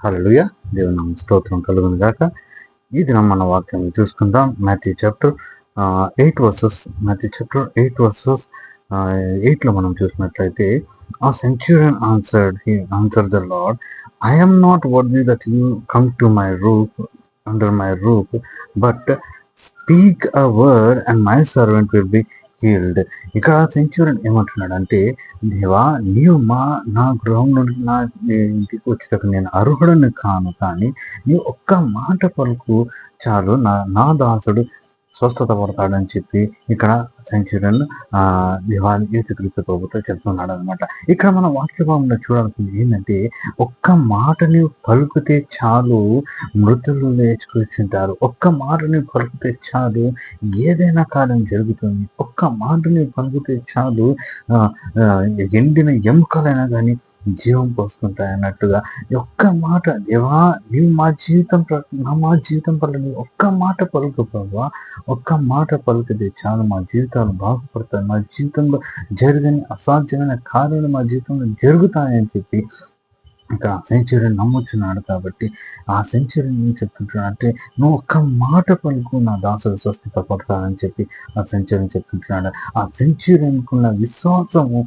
హల్లెలూయా. దేవుని నామమునకు స్తోత్రం కలుగును గాక. ఈ దినం మన వాక్యం చూసుకుందాం. మాథ్యూ చాప్టర్ 8 వర్సెస్ 8లో మనం చూసినట్లయితే, ఆ Centurion answered the lord, I am not worthy that you come to my roof, under my roof, but speak a word and my servant will be healed. ఇక్కడ సెంచురియన్ ఏమంటున్నాడంటే, దేవా నీవు నా గృహం నుండి నా ఇంటికి వచ్చేటకు నేను అర్హుడని కాను, కానీ నీవు ఒక్క మాట పలుకు చాలు, నా దాసుడు స్వస్థత పడతాడని చెప్పి ఇక్కడ సెంచురియన్ యేసుక్రీస్తు ప్రభుతో చెప్తున్నాడు అనమాట. ఇక్కడ మన వాక్యభావంలో చూడాల్సింది ఏంటంటే, ఒక్క మాట నీవు పలుకుతే చాలు మృతులు లేచుకొచ్చుంటారు. ఒక్క మాట నీవు పలుకుతే చాలు ఏదైనా కార్యం జరుగుతుంది. ఒక్క మాట నీవు పలుకుతే చాలు ఎండిన ఎముకలైనా కానీ జీవం పోస్తుంటాయి అన్నట్టుగా ఒక్క మాట, దేవా నీవు మా జీవితం పట్ల నీవు ఒక్క మాట పలుకు ప్రభా, ఒక్క మాట పలుకుతే చాలు మా జీవితాలు బాగుపడతాయి, మా జీవితంలో జరగని అసాధ్యమైన కార్యాలు మా జీవితంలో జరుగుతాయని చెప్పి ఇంకా సెంచురియన్ నమ్ముచున్నాడు. కాబట్టి ఆ సెంచురియన్ ఏం చెప్తుంటున్నాడు అంటే, నువ్వు ఒక్క మాట పలుకు నా దాసుడు స్వస్థత పడతానని చెప్పి ఆ సెంచురియన్ చెప్తుంటున్నాడు. ఆ సెంచురియన్కున్న విశ్వాసము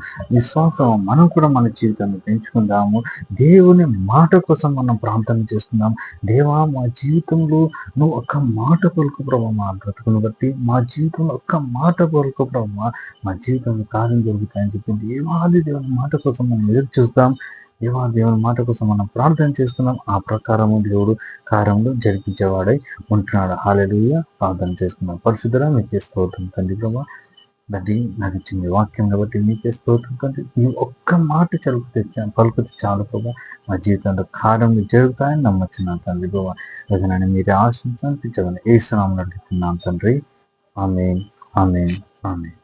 మనం కూడా మన జీవితాన్ని పెంచుకుందాము. దేవుని మాట కోసం మనం ప్రార్థన చేస్తున్నాం. దేవా మా జీవితంలో నువ్వు ఒక్క మాట పలుకు ప్రభావ, మా బ్రతుకును బట్టి మా జీవితంలో ఒక్క మాట పలుకు ప్రభావ, మా జీవితంలో కార్యం జరుగుతాయని చెప్పి దేవుని మాట కోసం మనం ఎదురు చూస్తాం. దేవుని మాట కోసం మనం ప్రార్థన చేస్తున్నాం. ఆ ప్రకారము దేవుడు కార్యంలో జరిపించేవాడై ఉంటున్నాడు. హల్లెలూయా. ప్రార్థన చేస్తున్నాం. పరిశుద్ధుడా మీకే స్తోత్రం తండ్రి ప్రభా, తండ్రి నాకు ఇచ్చింది వాక్యం కాబట్టి మీకే స్తోత్రం తండ్రి. నువ్వు ఒక్క మాట పలుకుతే చాలు ప్రభా, మా జీవితంలో కార్యములు జరుగుతాయని నమ్మచ్చున్నాను తండ్రి ప్రభా. ఏదైనా మీరే ఆశించాలని యేసు నామములో అడుగుతున్నాను తండ్రి. ఆమేన్, ఆమేన్, ఆమేన్.